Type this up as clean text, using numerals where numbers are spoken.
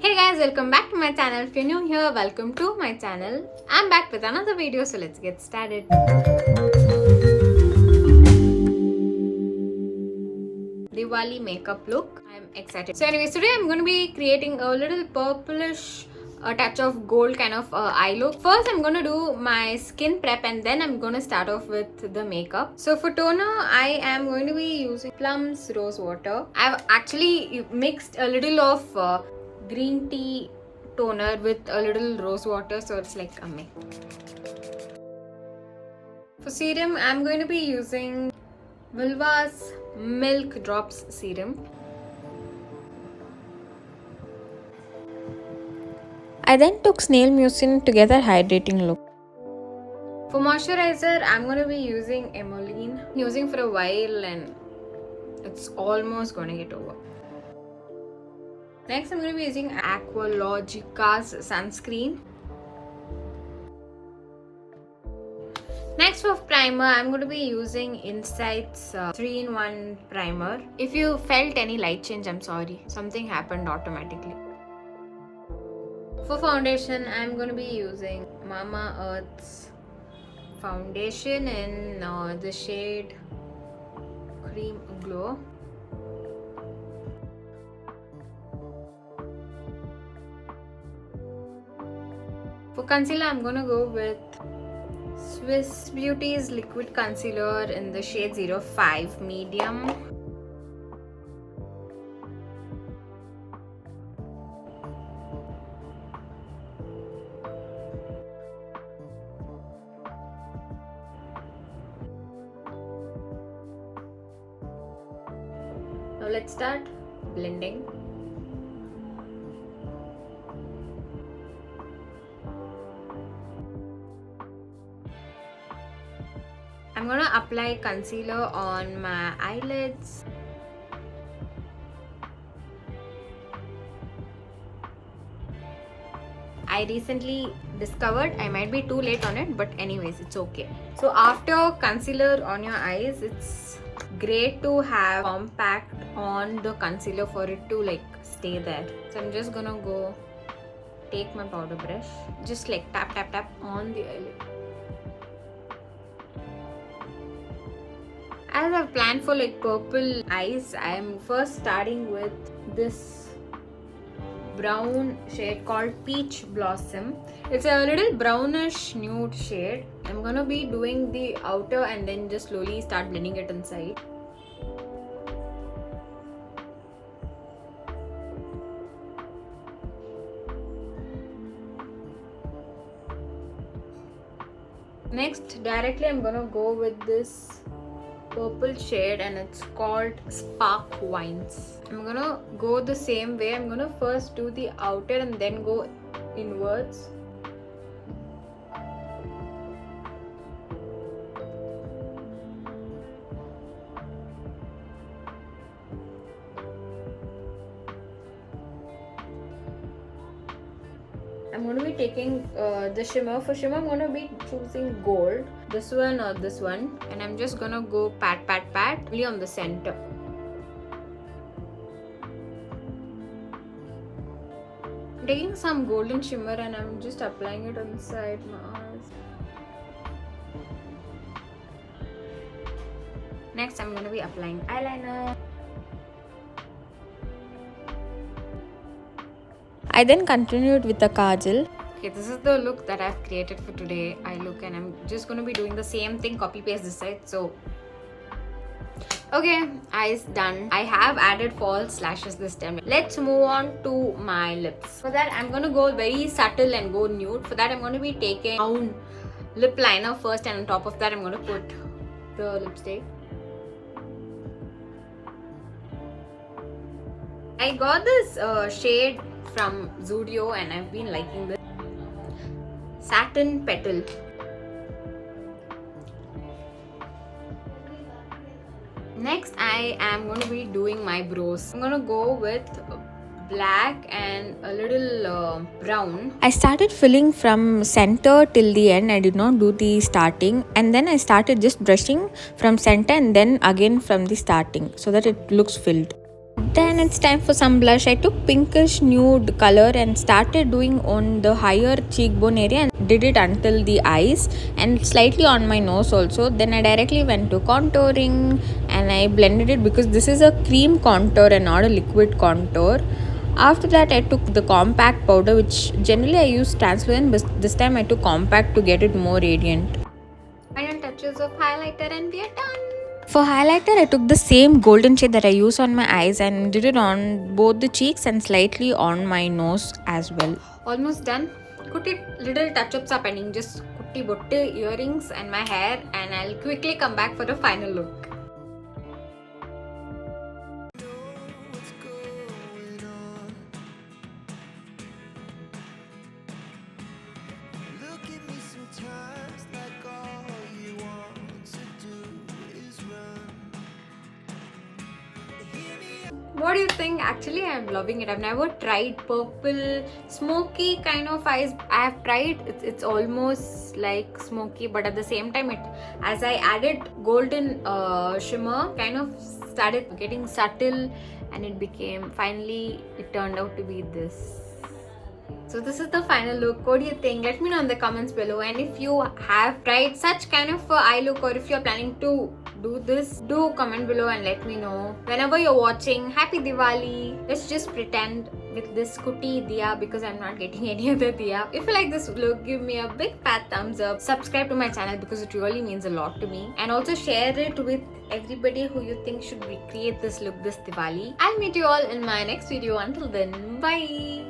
Hey guys, welcome back to my channel. If you're new here, welcome to my channel. I'm back with another video, so let's get started. Diwali makeup look. I'm excited. So anyways, today I'm going to be creating a little purplish touch of gold kind of eye look. First I'm going to do my skin prep and then I'm going to start off with the makeup. So for toner, I am going to be using Plum's Rose Water. I've actually mixed a little of green tea toner with a little rose water, so it's like a mix. For serum, I'm going to be using Vilva's Milk Drops Serum. I then took Snail Mucin to get a hydrating look. For moisturizer, I'm going to be using Emollient. Using for a while and it's almost going to get over. Next, I'm going to be using Aqualogica's sunscreen. Next, for primer, I'm going to be using Insight's 3-in-1 primer. If you felt any light change, I'm sorry. Something happened automatically. For foundation, I'm going to be using Mama Earth's foundation in the shade Cream Glow. For concealer, I'm going to go with Swiss Beauty's liquid concealer in the shade 05 medium. Now let's start blending. I'm gonna apply concealer on my eyelids. I recently discovered, I might be too late on it, but anyways, it's okay. So after concealer on your eyes, it's great to have compact on the concealer for it to like stay there. So I'm just gonna go take my powder brush, just like tap tap tap on the eyelid. As I've planned for like purple eyes, I am first starting with this brown shade called Peach Blossom. It's a little brownish nude shade. I'm gonna be doing the outer and then just slowly start blending it inside. Next, directly I'm gonna go with this purple shade and it's called Spark Wines. I'm gonna go the same way. I'm gonna first do the outer and then go inwards. I'm going to be taking the shimmer. For shimmer, I'm going to be choosing gold. This one or this one. And I'm just going to go pat pat pat only on the center. I'm taking some golden shimmer and I'm just applying it inside my eyes. Next, I'm going to be applying eyeliner. I then continued with the kajal. Okay, this is the look that I've created for today. I look and I'm just going to be doing the same thing, copy paste this side. So, okay, eyes done. I have added false lashes this time. Let's move on to my lips. For that, I'm going to go very subtle and go nude. For that, I'm going to be taking brown lip liner first and on top of that, I'm going to put the lipstick. I got this shade from Zudio and I've been liking this Satin Petal. Next, I am going to be doing my brows. I'm going to go with black and a little brown. I started filling from center till the end. I did not do the starting, and then I started just brushing from center and then again from the starting so that it looks filled. Then it's time for some blush. I took pinkish nude color and started doing on the higher cheekbone area and did it until the eyes and slightly on my nose also. Then I directly went to contouring and I blended it because this is a cream contour and not a liquid contour. After that, I took the compact powder, which generally I use translucent, but this time I took compact to get it more radiant. Final touches of highlighter and we are done. For highlighter, I took the same golden shade that I use on my eyes and did it on both the cheeks and slightly on my nose as well. Almost done. Kutti little touch-ups are pending. Just kutti botte earrings and my hair, and I'll quickly come back for the final look. What do you think? Actually, I'm loving it. I've never tried purple, smoky kind of eyes. I have tried. It's almost like smoky, but at the same time, as I added golden shimmer, kind of started getting subtle, and it turned out to be this. So this is the final look. What do you think? Let me know in the comments below. And if you have tried such kind of eye look, or if you're planning to do this, do comment below and let me know. Whenever you're watching, happy Diwali. Let's just pretend with this kuti diya because I'm not getting any other diya. If you like this look, give me a big fat thumbs up. Subscribe to my channel because it really means a lot to me. And also share it with everybody who you think should recreate this look this Diwali. I'll meet you all in my next video. Until then, bye.